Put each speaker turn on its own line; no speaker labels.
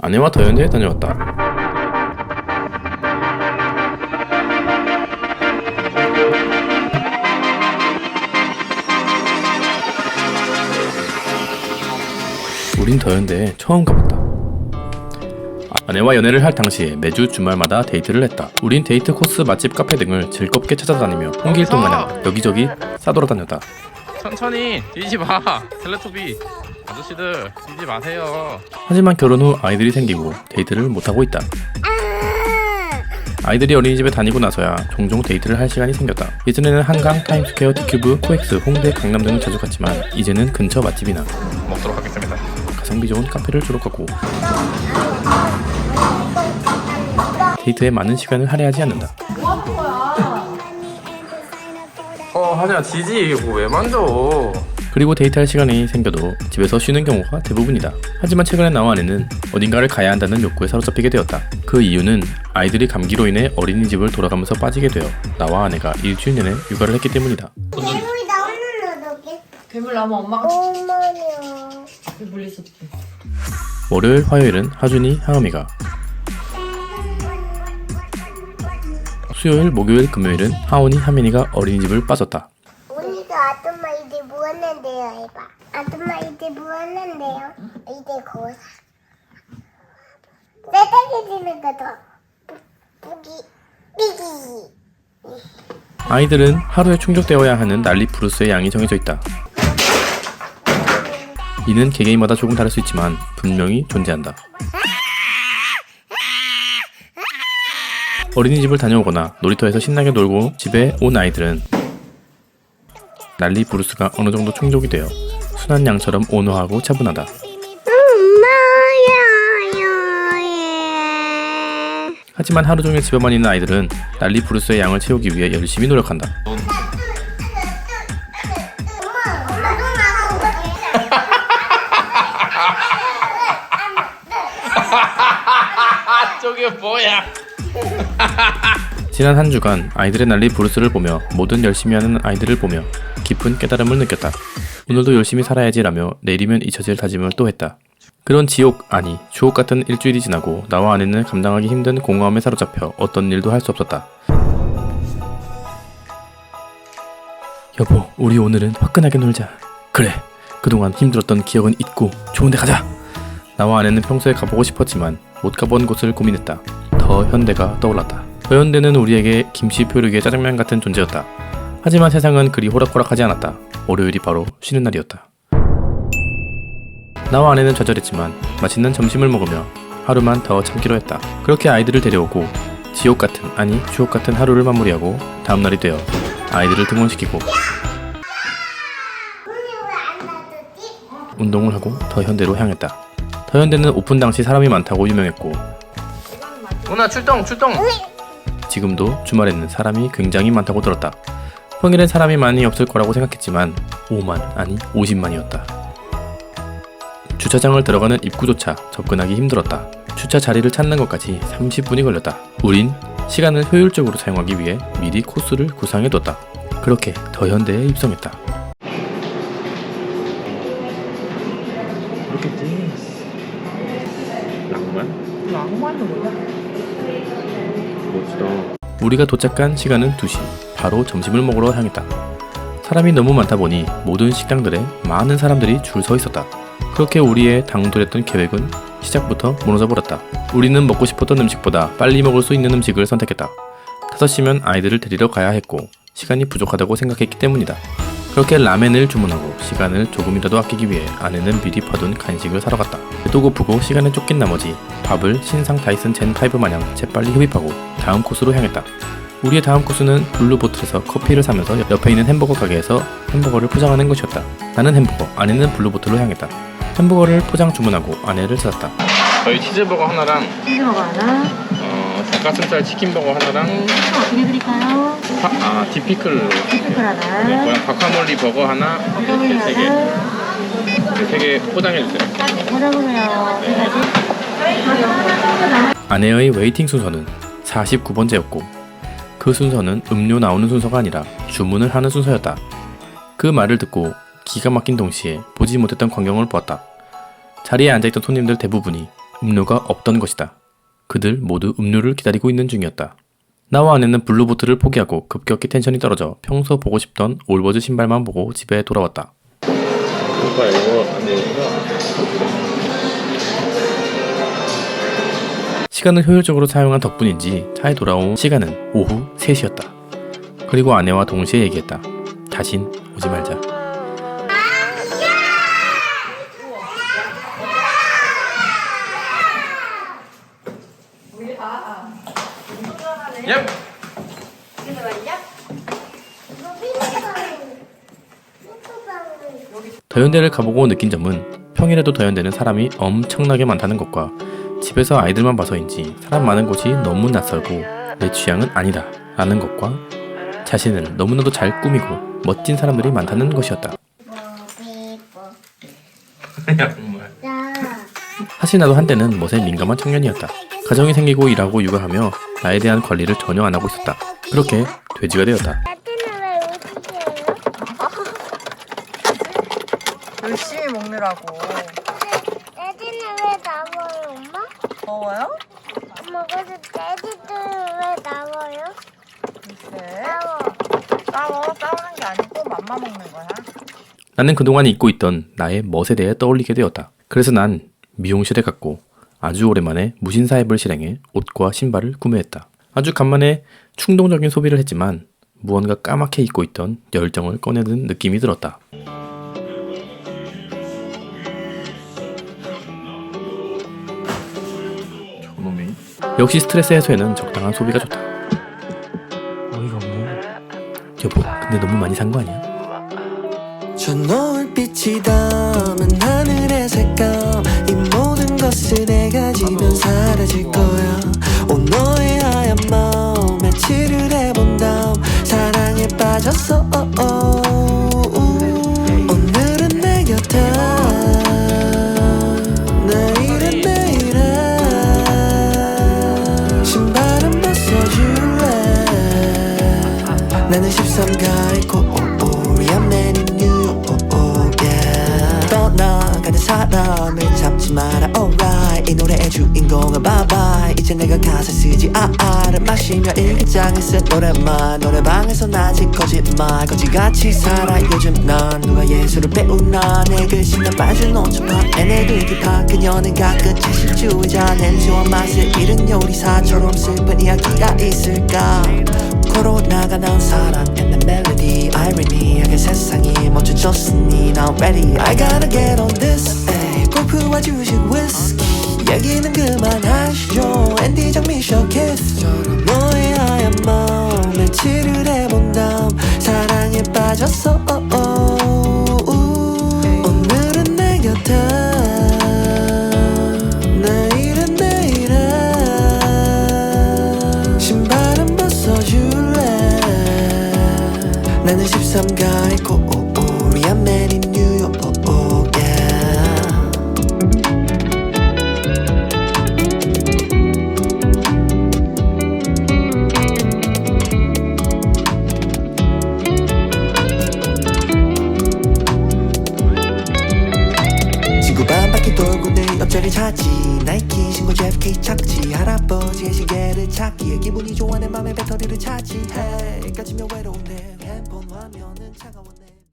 아내와 더현대에 다녀왔다. 우린 더현대에 처음 가봤다. 아내와 연애를 할 당시에 매주 주말마다 데이트를 했다. 우린 데이트 코스, 맛집, 카페 등을 즐겁게 찾아다니며 홍길동 마냥 여기저기 싸돌아다녔다.
천천히 뛰지 마. 텔레토비 아저씨들 뛰지 마세요.
하지만 결혼 후 아이들이 생기고 데이트를 못하고 있다. 아이들이 어린이집에 다니고 나서야 종종 데이트를 할 시간이 생겼다. 예전에는 한강, 타임스퀘어, 디큐브, 코엑스, 홍대, 강남 등을 자주 갔지만 이제는 근처 맛집이나
먹도록 하겠습니다.
가성비 좋은 카페를 주로 가고 데이트에 많은 시간을 할애하지 않는다.
하냐 지지 이거 왜 만져.
그리고 데이트할 시간이 생겨도 집에서 쉬는 경우가 대부분이다. 하지만 최근에 나와 아내는 어딘가를 가야 한다는 욕구에 사로잡히게 되었다. 그 이유는 아이들이 감기로 인해 어린이집을 돌아가면서 빠지게 되어 나와 아내가 일주일 내내 육아를 했기 때문이다.
괴물이 나오는 어떡해?
괴물 나오면 엄마가
엄마야.
괴물 있었지.
월요일, 화요일은 하준이, 하음이가, 수요일, 목요일, 금요일은 하온이, 하민이가 어린이집을 빠졌다.
우리가 아줌마 이제 뭐 했는데요? 해봐. 아줌마 이제 뭐 했는데요? 이제 고사. 세탁해지는 거도 뿌기 삐기.
아이들은 하루에 충족되어야 하는 난리 브루스의 양이 정해져 있다. 이는 개개인마다 조금 다를 수 있지만 분명히 존재한다. 어린이집을 다녀오거나 놀이터에서 신나게 놀고 집에 온 아이들은 난리 브루스가 어느 정도 충족이 되어 순한 양처럼 온화하고 차분하다. 하지만 하루 종일 집에만 있는 아이들은 난리 브루스의 양을 채우기 위해 열심히 노력한다.
저게 뭐야.
지난 한 주간 아이들의 난리 브루스를 보며 뭐든 열심히 하는 아이들을 보며 깊은 깨달음을 느꼈다. 오늘도 열심히 살아야지라며 내일이면 잊혀질 다짐을 또 했다. 그런 지옥, 아니 주옥 같은 일주일이 지나고 나와 아내는 감당하기 힘든 공허함에 사로잡혀 어떤 일도 할 수 없었다. 여보, 우리 오늘은 화끈하게 놀자. 그래, 그동안 힘들었던 기억은 잊고 좋은 데 가자. 나와 아내는 평소에 가보고 싶었지만 못 가본 곳을 고민했다. 더 현대가 떠올랐다. 더 현대는 우리에게 김치 표류기의 짜장면 같은 존재였다. 하지만 세상은 그리 호락호락하지 않았다. 월요일이 바로 쉬는 날이었다. 나와 아내는 좌절했지만 맛있는 점심을 먹으며 하루만 더 참기로 했다. 그렇게 아이들을 데려오고 지옥 같은, 아니 주옥 같은 하루를 마무리하고 다음날이 되어 아이들을 등원시키고 운동을 하고 더 현대로 향했다. 더 현대는 오픈 당시 사람이 많다고 유명했고
누나 출동.
지금도 주말에는 사람이 굉장히 많다고 들었다. 평일엔 사람이 많이 없을 거라고 생각했지만 5만, 아니 50만이었다. 주차장을 들어가는 입구조차 접근하기 힘들었다. 주차 자리를 찾는 것까지 30분이 걸렸다. 우린 시간을 효율적으로 사용하기 위해 미리 코스를 구상해뒀다. 그렇게 더 현대에 입성했다.
그렇겠지.
낭만은 뭐야?
멋지다.
우리가 도착한 시간은 2시. 바로 점심을 먹으러 향했다. 사람이 너무 많다 보니 모든 식당들에 많은 사람들이 줄 서 있었다. 그렇게 우리의 당돌했던 계획은 시작부터 무너져 버렸다. 우리는 먹고 싶었던 음식보다 빨리 먹을 수 있는 음식을 선택했다. 5시면 아이들을 데리러 가야 했고 시간이 부족하다고 생각했기 때문이다. 그렇게 라멘을 주문하고 시간을 조금이라도 아끼기 위해 아내는 미리 봐둔 간식을 사러 갔다. 배도 고프고 시간에 쫓긴 나머지 밥을 신상 다이슨 젠5 마냥 재빨리 흡입하고 다음 코스로 향했다. 우리의 다음 코스는 블루보틀에서 커피를 사면서 옆에 있는 햄버거 가게에서 햄버거를 포장하는 것이었다. 나는 햄버거, 아내는 블루보틀로 향했다. 햄버거를 포장 주문하고 아내를 찾았다.
저희 치즈버거 하나랑
치즈버거 하나.
닭가슴살 치킨버거 하나랑
어떻게 드릴까요?
디피클
피클 하나.
그냥 과카몰리 버거 하나
과카몰리
이렇게
하나.
3개 포장해주세요.
네, 포장해요.
아내의 웨이팅 순서는 49번째였고 그 순서는 음료 나오는 순서가 아니라 주문을 하는 순서였다. 그 말을 듣고 기가 막힌 동시에 보지 못했던 광경을 보았다. 자리에 앉아있던 손님들 대부분이 음료가 없던 것이다. 그들 모두 음료를 기다리고 있는 중이었다. 나와 아내는 블루보트를 포기하고 급격히 텐션이 떨어져 평소 보고 싶던 올버즈 신발만 보고 집에 돌아왔다.
오빠 이거 안 되니까.
시간을 효율적으로 사용한 덕분인지 차에 돌아온 시간은 오후 3시였다. 그리고 아내와 동시에 얘기했다. 다신 오지 말자.
얍!
더현대를 가보고 느낀 점은 평일에도 더현대는 사람이 엄청나게 많다는 것과 집에서 아이들만 봐서인지 사람 많은 곳이 너무 낯설고 내 취향은 아니다 라는 것과 자신을 너무나도 잘 꾸미고 멋진 사람들이 많다는 것이었다.
야 정말.
사실 나도 한때는 멋에 민감한 청년이었다. 가정이 생기고 일하고 육아하며 나에 대한 관리를 전혀 안 하고 있었다. 그렇게 돼지가 되었다.
애들은 왜 웃으세요?
열심히 먹느라고.
애들은 왜 나와요, 엄마?
더워요?
엄마, 그래서 애들은 왜 나와요?
글쎄.
나와.
싸우는 게 아니고 맘마 먹는 거야.
나는 그동안 잊고 있던 나의 멋에 대해 떠올리게 되었다. 그래서 난 미용실에 갔고 아주 오랜만에 무신사 앱을 실행해 옷과 신발을 구매했다. 아주 간만에 충동적인 소비를 했지만 무언가 까맣게 잊고 있던 열정을 꺼내든 느낌이 들었다.
저놈이.
역시 스트레스 해소에는 적당한 소비가 좋다. 어이가 없네. 여보, 근데 너무 많이 산 거 아니야?
저 노을빛이 담은 하늘의 색감 이 모든 것을 내가 지면 사라질 거야 오 너의 하얀 마음 며칠을 해본 다음 사랑에 빠졌어 오늘은 내 곁에 내일은 내일에 신발은 벗어줄래 나는 13가의 코리안 맨인 떠나가는 사람을 잡지 마라 alright 이 노래의 주인공은 bye bye 이제 내가 가사 쓰지 알을 마시며 일기장에 쓴 노래만 노래방에서 아직 거짓말 거지같이 살아 요즘 난 누가 예술을 배우나 내 글씨는 빠진 온천파 애네들 기타 그녀는 가끔 채식주의자 냄새와 맛을 잃은 요리사처럼 슬픈 이야기가 있을까 코로나가 난 사랑 and the melody 아이러니하게 세상이 멈춰졌으니 now ready I gotta get on this ay. 골프와 주식 위스키 얘기는 그만하시죠 앤디 장미셔 키스 너의 하얀 마음 며칠을 해본 다음 사랑에 빠졌어 오늘은 내 곁에 내일은 내일에 신발은 벗어줄래 나는 13가의 코리안 맨인 뉴욕 지구 반바퀴 돌고 내 옆자리 찾지 나이키 신고 JFK 착지 할아버지의 시계를 찾기에 기분이 좋아 내 맘에 배터리를 찾지 hey, 까지며 외로운데